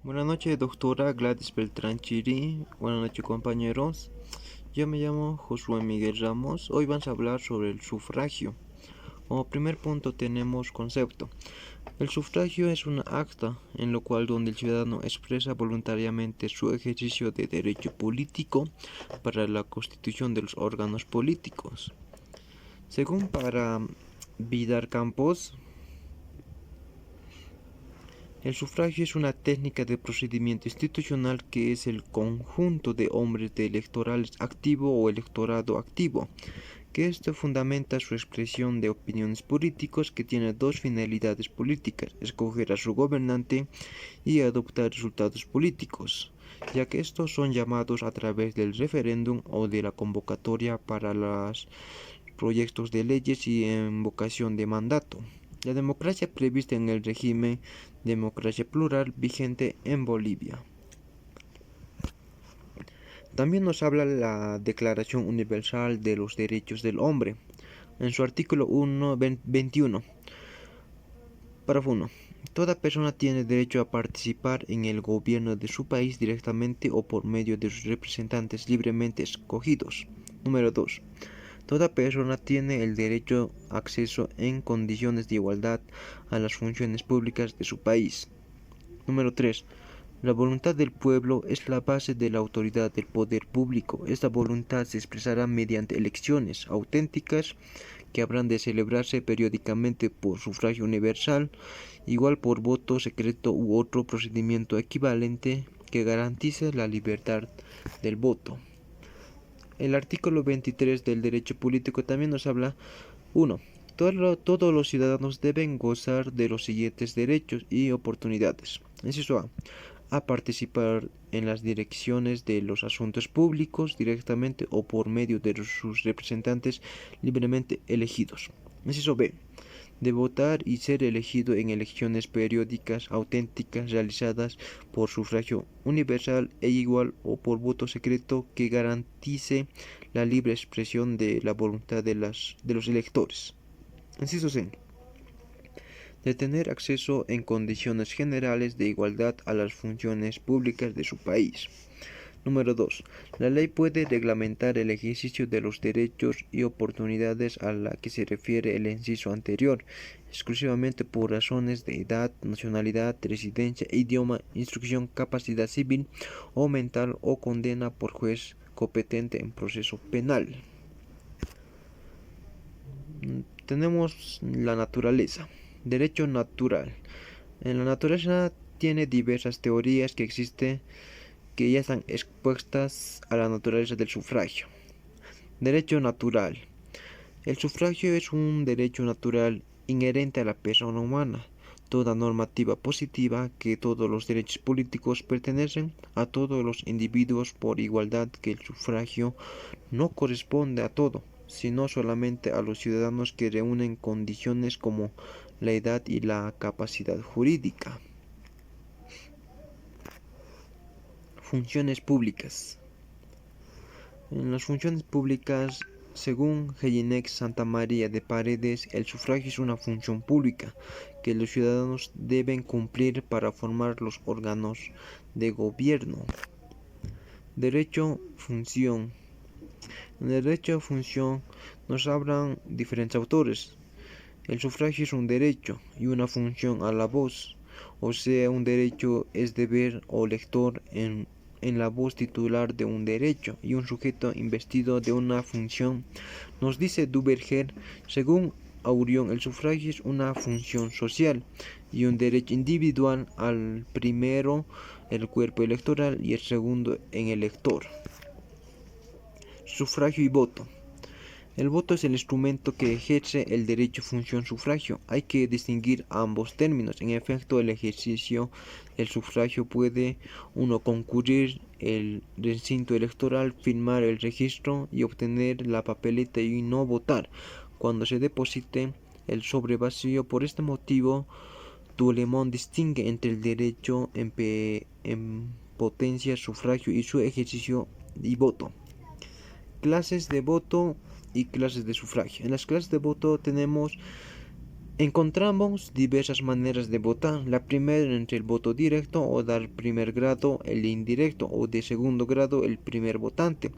Buenas noches, doctora Gladys Beltrán Chiri. Buenas noches, compañeros. Yo me llamo Josué Miguel Ramos. Hoy vamos a hablar sobre el sufragio. Como primer punto tenemos concepto. El sufragio es un acta en lo cual donde el ciudadano expresa voluntariamente su ejercicio de derecho político para la constitución de los órganos políticos. Según para Vidar Campos, el sufragio es una técnica de procedimiento institucional que es el conjunto de hombres de electorales activo o electorado activo, que esto fundamenta su expresión de opiniones políticos que tiene dos finalidades políticas: escoger a su gobernante y adoptar resultados políticos, ya que estos son llamados a través del referéndum o de la convocatoria para los proyectos de leyes y invocación de mandato. La democracia prevista en el régimen democracia plural vigente en Bolivia. También nos habla la Declaración Universal de los Derechos del Hombre, en su artículo 21, párrafo 1. Toda persona tiene derecho a participar en el gobierno de su país directamente o por medio de sus representantes libremente escogidos. Número 2. Toda persona tiene el derecho a acceso en condiciones de igualdad a las funciones públicas de su país. Número 3. La voluntad del pueblo es la base de la autoridad del poder público. Esta voluntad se expresará mediante elecciones auténticas que habrán de celebrarse periódicamente por sufragio universal, igual por voto secreto u otro procedimiento equivalente que garantice la libertad del voto. El artículo 23 del derecho político también nos habla 1. Todos los ciudadanos deben gozar de los siguientes derechos y oportunidades. Inciso A participar en las direcciones de los asuntos públicos directamente o por medio de sus representantes libremente elegidos. Inciso B. De votar y ser elegido en elecciones periódicas auténticas realizadas por sufragio universal e igual o por voto secreto que garantice la libre expresión de la voluntad de los electores. Inciso C. De tener acceso en condiciones generales de igualdad a las funciones públicas de su país. Número 2. La ley puede reglamentar el ejercicio de los derechos y oportunidades a la que se refiere el inciso anterior, exclusivamente por razones de edad, nacionalidad, residencia, idioma, instrucción, capacidad civil o mental o condena por juez competente en proceso penal. Tenemos la naturaleza. Derecho natural. En la naturaleza tiene diversas teorías que ya están expuestas a la naturaleza del sufragio. Derecho natural. El sufragio es un derecho natural inherente a la persona humana. Toda normativa positiva que todos los derechos políticos pertenecen a todos los individuos por igualdad, que el sufragio no corresponde a todo, sino solamente a los ciudadanos que reúnen condiciones como la edad y la capacidad jurídica. Funciones públicas. En las funciones públicas, según Jelinek Santa María de Paredes, el sufragio es una función pública que los ciudadanos deben cumplir para formar los órganos de gobierno. Derecho-función. En el derecho-función nos hablan diferentes autores. El sufragio es un derecho y una función a la voz, o sea, un derecho es deber o lector en la voz titular de un derecho y un sujeto investido de una función. Nos dice Duverger, según Aurión, el sufragio es una función social y un derecho individual, al primero el cuerpo electoral y el segundo en el elector. Sufragio y voto. El voto es el instrumento que ejerce el derecho función sufragio. Hay que distinguir ambos términos. En efecto, el ejercicio del sufragio puede uno concurrir el recinto electoral, firmar el registro y obtener la papeleta y no votar cuando se deposite el sobre vacío. Por este motivo, Tulemón distingue entre el derecho en potencia sufragio y su ejercicio y voto. Clases de voto y clases de sufragio. En las clases de voto tenemos Encontramos diversas maneras de votar. La primera entre el voto directo o dar primer grado, el indirecto o de segundo grado el primer votante.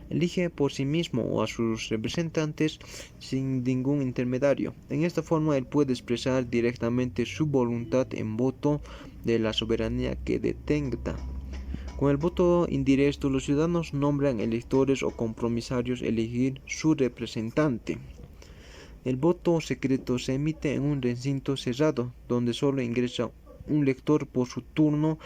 Elige por sí mismo o a sus representantes sin ningún intermediario. En esta forma él puede expresar directamente su voluntad en voto de la soberanía que detenga. Con el voto indirecto los ciudadanos nombran electores o compromisarios elegir su representante. El voto secreto se emite en un recinto cerrado, donde solo ingresa un lector por su turno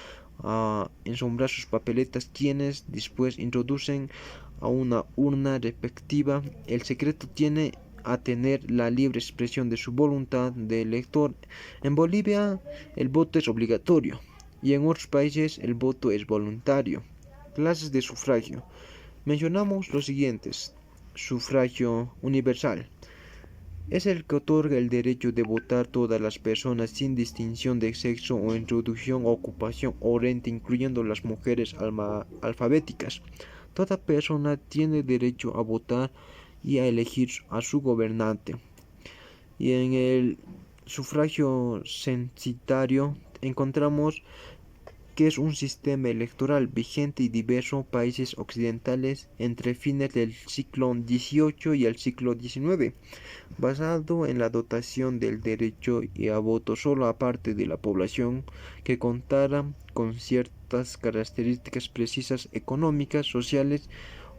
a ensombrar sus papeletas, quienes después introducen a una urna respectiva. El secreto tiene a tener la libre expresión de su voluntad del elector. En Bolivia el voto es obligatorio y en otros países el voto es voluntario. Clases de sufragio. Mencionamos los siguientes. Sufragio universal. Es el que otorga el derecho de votar a todas las personas sin distinción de sexo o introducción, ocupación o renta, incluyendo las mujeres alfabéticas. Toda persona tiene derecho a votar y a elegir a su gobernante. Y en el sufragio censitario encontramos que es un sistema electoral vigente en diversos países occidentales entre fines del siglo XVIII y el siglo XIX, basado en la dotación del derecho a voto solo a parte de la población que contara con ciertas características precisas económicas, sociales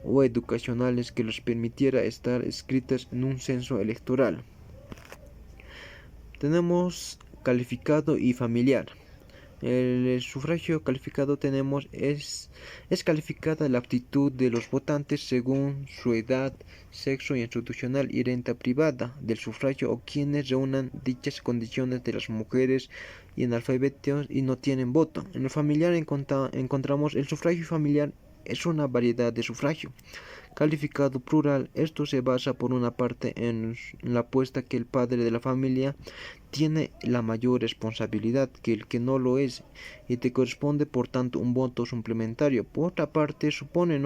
o educacionales que les permitiera estar inscritas en un censo electoral. Tenemos calificado y familiar. El sufragio calificado tenemos es calificada la aptitud de los votantes según su edad, sexo institucional y renta privada del sufragio o quienes reúnan dichas condiciones de las mujeres y analfabetos y no tienen voto. En el familiar encontramos el sufragio familiar es una variedad de sufragio calificado plural. Esto se basa por una parte en la apuesta que el padre de la familia tiene la mayor responsabilidad que el que no lo es y te corresponde por tanto un voto suplementario. Por otra parte supone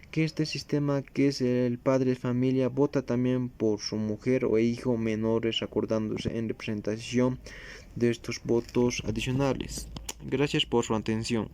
que este sistema que es el padre de familia vota también por su mujer o hijo menores acordándose en representación de estos votos adicionales. Gracias por su atención.